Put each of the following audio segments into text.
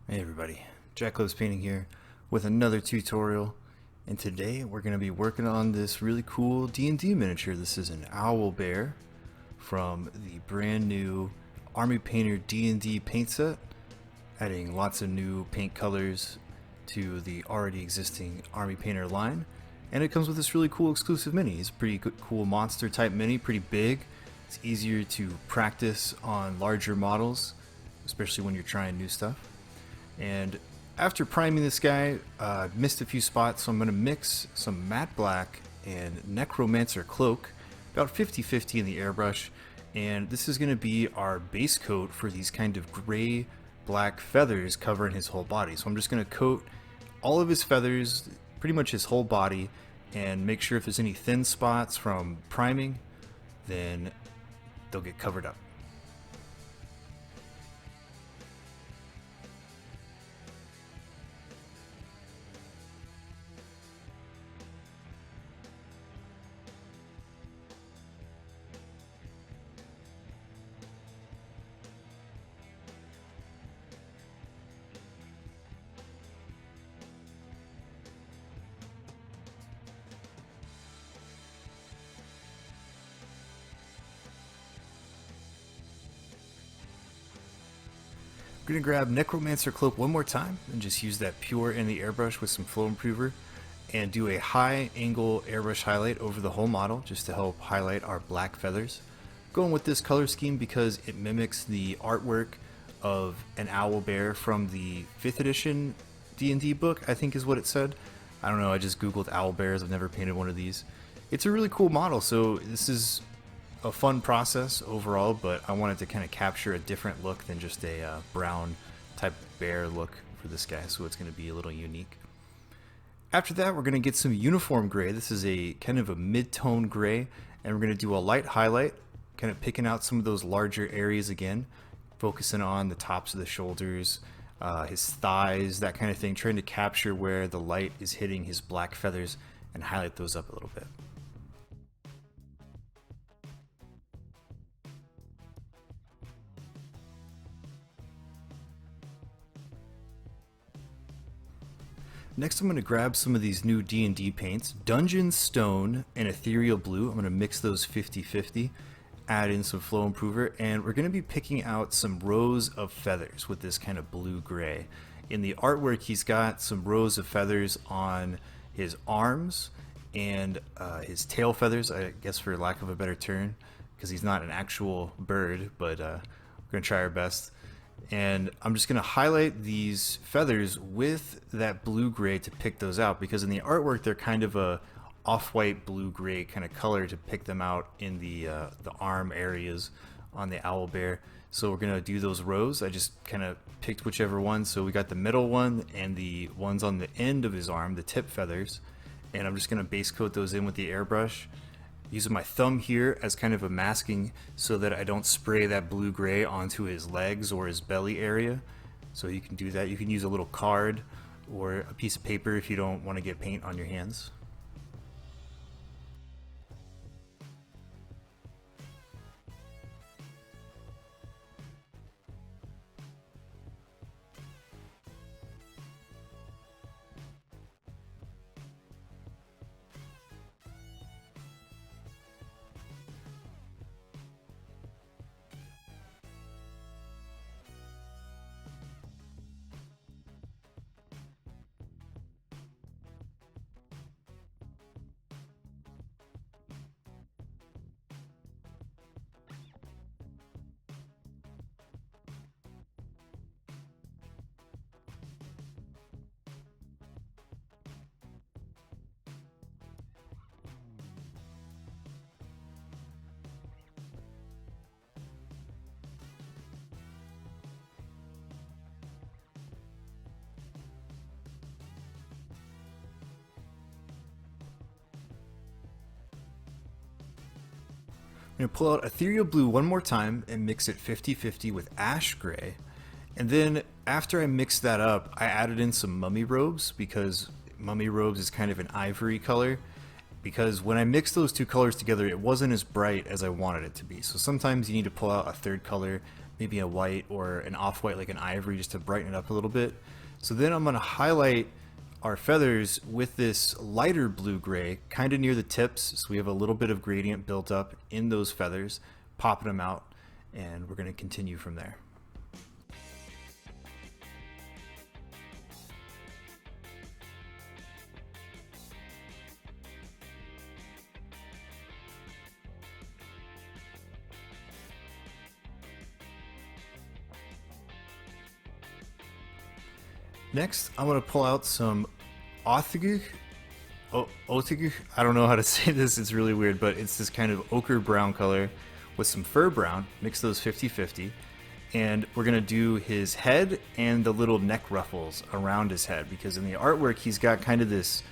Hey everybody, Jack Loves Painting here with another tutorial, and today we're going to be working on this really cool D&D miniature. This is an owl bear from the brand new Army Painter D&D paint set, adding lots of new paint colors to the already existing Army Painter line, and it comes with this really cool exclusive mini. It's a pretty cool monster type mini, pretty big. It's easier to practice on larger models, especially when you're trying new stuff. And after priming this guy, missed a few spots, so I'm going to mix some matte black and necromancer cloak, about 50-50 in the airbrush, and this is going to be our base coat for these kind of gray black feathers covering his whole body. So I'm just going to coat all of his feathers, pretty much his whole body, and make sure if there's any thin spots from priming, then they'll get covered up. We're going to grab Necromancer Cloak one more time and just use that pure in the airbrush with some flow improver and do a high angle airbrush highlight over the whole model just to help highlight our black feathers. Going with this color scheme because it mimics the artwork of an owl bear from the 5th edition D&D book, I think is what it said. I don't know, I just googled owl bears, I've never painted one of these. It's a really cool model, so this is a fun process overall, but I wanted to kind of capture a different look than just a brown type bear look for this guy, so it's going to be a little unique. After that, we're going to get some uniform gray. This is a kind of a mid-tone gray, and we're going to do a light highlight, kind of picking out some of those larger areas again, focusing on the tops of the shoulders, his thighs, that kind of thing, trying to capture where the light is hitting his black feathers and highlight those up a little bit. Next, I'm going to grab some of these new D&D paints, Dungeon Stone and Ethereal Blue. I'm going to mix those 50-50, add in some flow improver, and we're going to be picking out some rows of feathers with this kind of blue-gray. In the artwork, he's got some rows of feathers on his arms and his tail feathers, I guess for lack of a better term, because he's not an actual bird, but we're going to try our best. And I'm just going to highlight these feathers with that blue-gray to pick those out, because in the artwork they're kind of a off-white blue-gray kind of color to pick them out in the arm areas on the owl bear. So we're going to do those rows. I just kind of picked whichever one. So we got the middle one and the ones on the end of his arm, the tip feathers, and I'm just going to base coat those in with the airbrush, using my thumb here as kind of a masking so that I don't spray that blue-gray onto his legs or his belly area. So you can do that. You can use a little card or a piece of paper if you don't want to get paint on your hands. I'm going to pull out Ethereal Blue one more time and mix it 50-50 with Ash Gray. And then after I mixed that up, I added in some mummy robes, because mummy robes is kind of an ivory color. Because when I mixed those two colors together, it wasn't as bright as I wanted it to be. So sometimes you need to pull out a third color, maybe a white or an off-white like an ivory just to brighten it up a little bit. So then I'm going to highlight our feathers with this lighter blue-gray kind of near the tips, so we have a little bit of gradient built up in those feathers, popping them out, and we're going to continue from there. Next, I'm going to pull out some othiguh. I don't know how to say this, it's really weird, but it's this kind of ochre brown color with some fur brown. Mix those 50-50. And we're going to do his head and the little neck ruffles around his head, because in the artwork he's got kind of this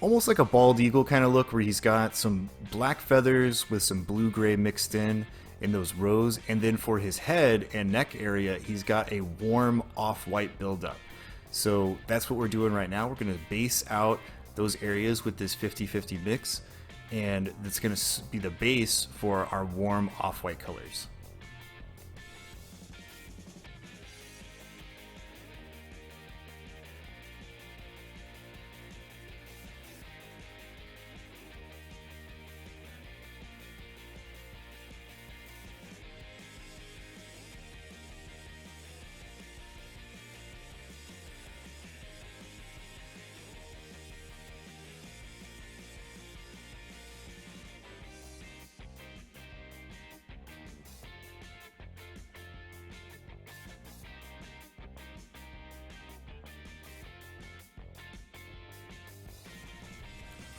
almost like a bald eagle kind of look where he's got some black feathers with some blue-gray mixed in those rows. And then for his head and neck area, he's got a warm off-white buildup. So that's what we're doing right now. We're going to base out those areas with this 50-50 mix, and that's going to be the base for our warm off-white colors.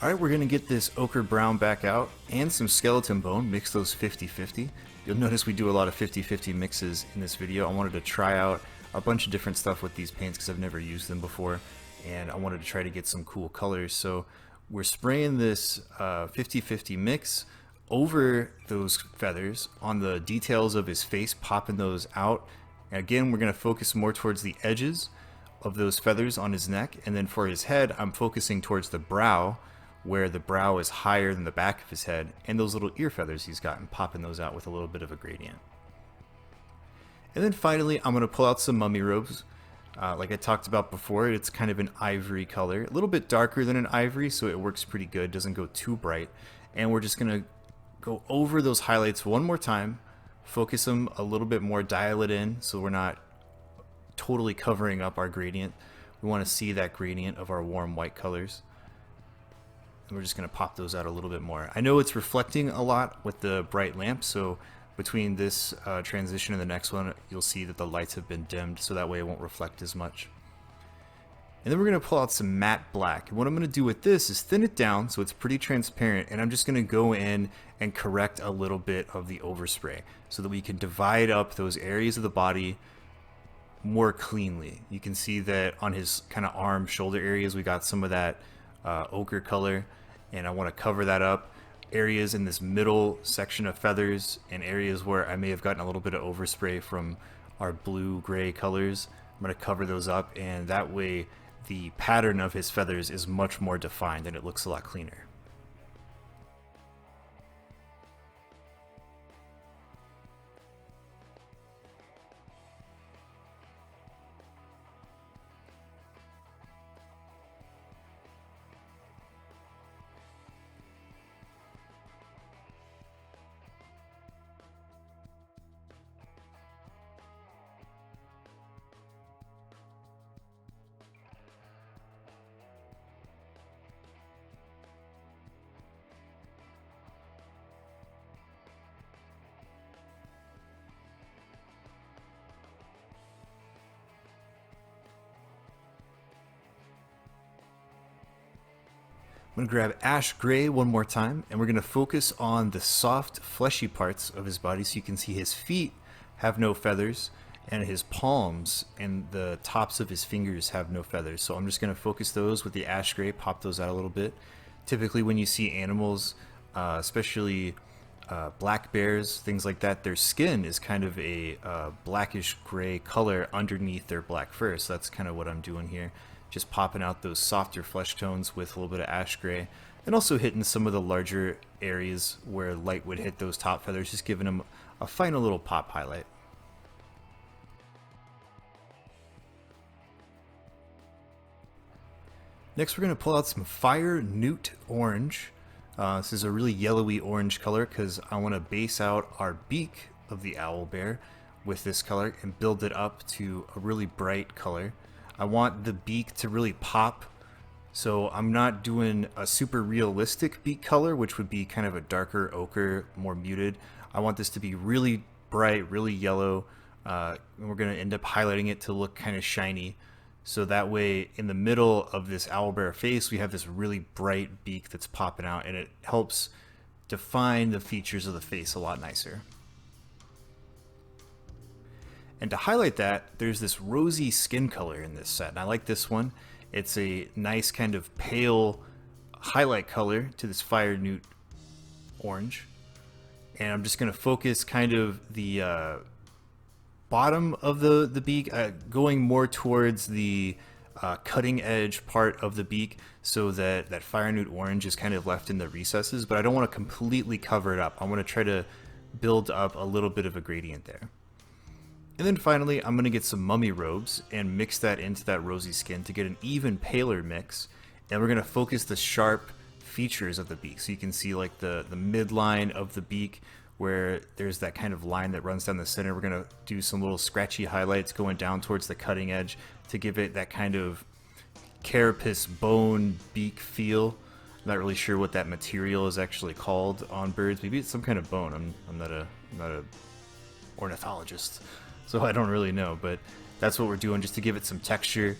Alright, we're going to get this ochre brown back out and some skeleton bone, mix those 50-50. You'll notice we do a lot of 50-50 mixes in this video. I wanted to try out a bunch of different stuff with these paints because I've never used them before, and I wanted to try to get some cool colors. So we're spraying this 50-50 mix over those feathers on the details of his face, popping those out. And again, we're going to focus more towards the edges of those feathers on his neck, and then for his head, I'm focusing towards the brow, where the brow is higher than the back of his head, and those little ear feathers he's got, and popping those out with a little bit of a gradient. And then finally, I'm going to pull out some mummy robes. Like I talked about before, it's kind of an ivory color, a little bit darker than an ivory, so it works pretty good, doesn't go too bright. And we're just going to go over those highlights one more time, focus them a little bit more, dial it in, so we're not totally covering up our gradient. We want to see that gradient of our warm white colors. We're just going to pop those out a little bit more. I know it's reflecting a lot with the bright lamp, so between this transition and the next one, you'll see that the lights have been dimmed, so that way it won't reflect as much. And then we're going to pull out some matte black. And what I'm going to do with this is thin it down so it's pretty transparent, and I'm just going to go in and correct a little bit of the overspray so that we can divide up those areas of the body more cleanly. You can see that on his kind of arm, shoulder areas, we got some of that ochre color, and I want to cover that up. Areas in this middle section of feathers and areas where I may have gotten a little bit of overspray from our blue-gray colors, I'm going to cover those up, and that way the pattern of his feathers is much more defined and it looks a lot cleaner. I'm going to grab ash gray one more time, and we're going to focus on the soft fleshy parts of his body. So you can see his feet have no feathers, and his palms and the tops of his fingers have no feathers. So I'm just going to focus those with the ash gray, pop those out a little bit. Typically when you see animals, especially black bears, things like that, their skin is kind of a blackish gray color underneath their black fur. So that's kind of what I'm doing here. Just popping out those softer flesh tones with a little bit of ash gray, and also hitting some of the larger areas where light would hit those top feathers, just giving them a final little pop highlight. Next, we're going to pull out some Fire Newt Orange. This is a really yellowy orange color because I want to base out our beak of the owl bear with this color and build it up to a really bright color. I want the beak to really pop, so I'm not doing a super realistic beak color, which would be kind of a darker ochre, more muted. I want this to be really bright, really yellow, and we're going to end up highlighting it to look kind of shiny. So that way, in the middle of this owlbear face, we have this really bright beak that's popping out, and it helps define the features of the face a lot nicer. And to highlight that, there's this rosy skin color in this set, and I like this one. It's a nice kind of pale highlight color to this Fire Newt Orange. And I'm just going to focus kind of the bottom of the beak, going more towards the cutting edge part of the beak, so that that Fire Newt Orange is kind of left in the recesses, but I don't want to completely cover it up. I want to try to build up a little bit of a gradient there. And then finally, I'm going to get some mummy robes and mix that into that rosy skin to get an even paler mix. And we're going to focus the sharp features of the beak. So you can see like the midline of the beak where there's that kind of line that runs down the center. We're going to do some little scratchy highlights going down towards the cutting edge to give it that kind of carapace bone beak feel. I'm not really sure what that material is actually called on birds. Maybe it's some kind of bone. I'm not a ornithologist, so I don't really know, but that's what we're doing just to give it some texture,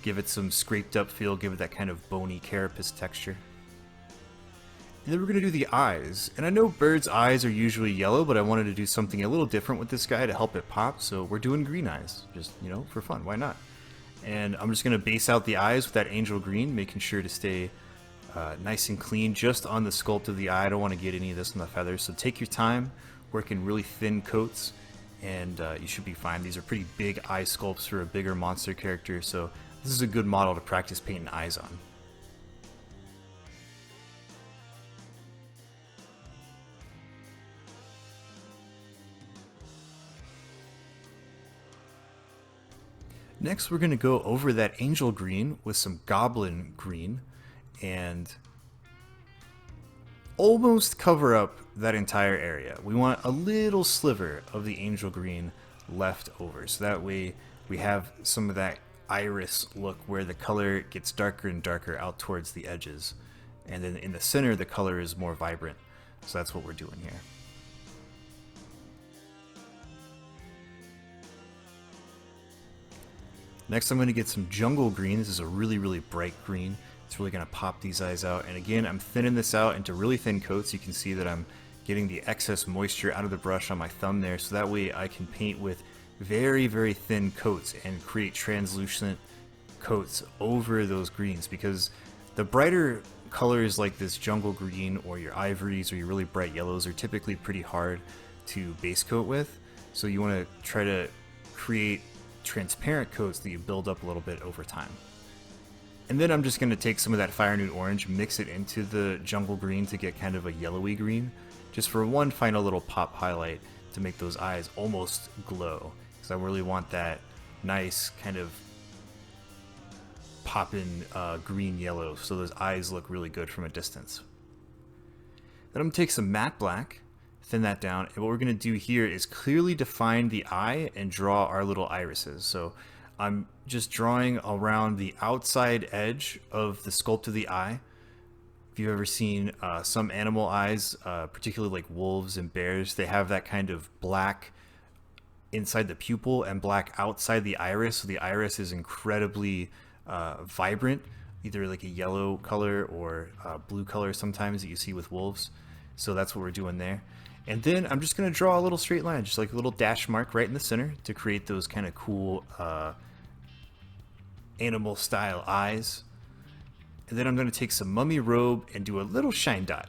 give it some scraped up feel, give it that kind of bony carapace texture. And then we're going to do the eyes. And I know birds' eyes are usually yellow, but I wanted to do something a little different with this guy to help it pop, so we're doing green eyes, just, you know, for fun, why not? And I'm just going to base out the eyes with that angel green, making sure to stay nice and clean just on the sculpt of the eye. I don't want to get any of this on the feathers, so take your time, work in really thin coats, and you should be fine. These are pretty big eye sculpts for a bigger monster character, so this is a good model to practice painting eyes on. Next, we're going to go over that angel green with some goblin green and almost cover up that entire area. We want a little sliver of the angel green left over, so that way we have some of that iris look where the color gets darker and darker out towards the edges, and then in the center the color is more vibrant. So that's what we're doing here. Next, I'm going to get some jungle green. This is a really, really bright green. It's really going to pop these eyes out. And again, I'm thinning this out into really thin coats. You can see that I'm getting the excess moisture out of the brush on my thumb there, so that way I can paint with very, very thin coats and create translucent coats over those greens, because the brighter colors like this jungle green or your ivories or your really bright yellows are typically pretty hard to base coat with. So you want to try to create transparent coats that you build up a little bit over time. And then I'm just going to take some of that Fire Newt Orange, mix it into the jungle green to get kind of a yellowy green, just for one final little pop highlight to make those eyes almost glow, because I really want that nice kind of poppin' green yellow, so those eyes look really good from a distance. Then I'm going to take some matte black, thin that down, and what we're going to do here is clearly define the eye and draw our little irises. So I'm just drawing around the outside edge of the sculpt of the eye. If you've ever seen some animal eyes, particularly like wolves and bears, they have that kind of black inside the pupil and black outside the iris. So the iris is incredibly vibrant, either like a yellow color or blue color sometimes that you see with wolves. So that's what we're doing there. And then I'm just going to draw a little straight line, just like a little dash mark right in the center to create those kind of cool animal style eyes. And then I'm going to take some mummy robe and do a little shine dot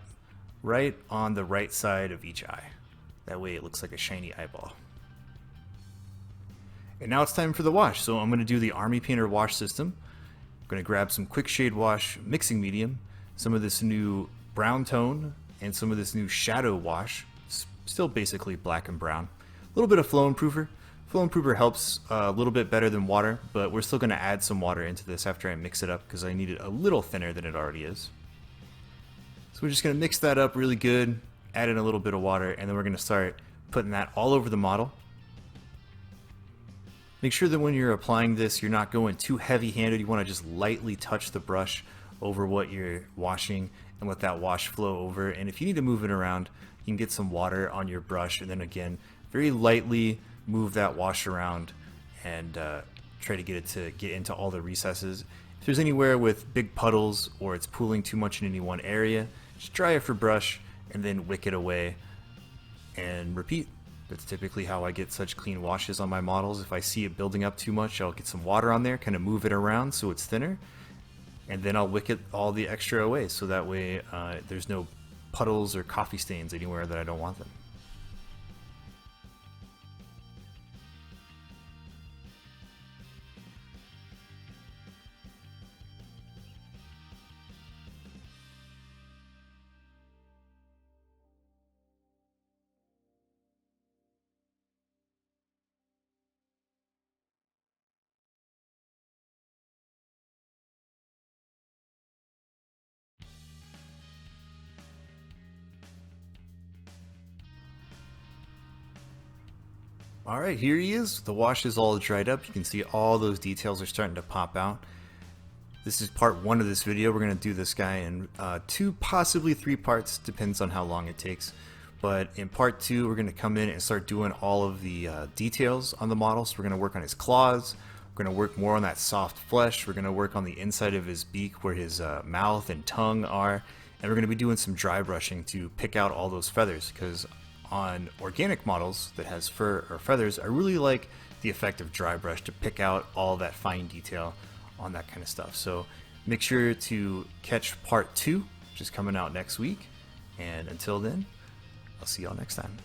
right on the right side of each eye. That way it looks like a shiny eyeball. And now it's time for the wash. So I'm going to do the Army Painter wash system. I'm going to grab some quick shade wash mixing medium, some of this new brown tone, and some of this new shadow wash. Still basically black and brown. A little bit of flow improver. Flow improver helps a little bit better than water, but we're still going to add some water into this after I mix it up because I need it a little thinner than it already is. So we're just going to mix that up really good, add in a little bit of water, and then we're going to start putting that all over the model. Make sure that when you're applying this, you're not going too heavy-handed. You want to just lightly touch the brush over what you're washing and let that wash flow over. And if you need to move it around, you can get some water on your brush and then again, very lightly move that wash around and try to get it to get into all the recesses. If there's anywhere with big puddles or it's pooling too much in any one area, just dry it for brush and then wick it away and repeat. That's typically how I get such clean washes on my models. If I see it building up too much, I'll get some water on there, kind of move it around so it's thinner, and then I'll wick it all the extra away so that way there's no puddles or coffee stains anywhere that I don't want them. Alright, here he is. The wash is all dried up. You can see all those details are starting to pop out. This is part one of this video. We're going to do this guy in 2, possibly 3 parts, depends on how long it takes. But in part 2, we're going to come in and start doing all of the details on the model. So we're going to work on his claws. We're going to work more on that soft flesh. We're going to work on the inside of his beak where his mouth and tongue are. And we're going to be doing some dry brushing to pick out all those feathers, because on organic models that has fur or feathers, I really like the effect of dry brush to pick out all that fine detail on that kind of stuff. So make sure to catch part 2, which is coming out next week. And until then, I'll see y'all next time.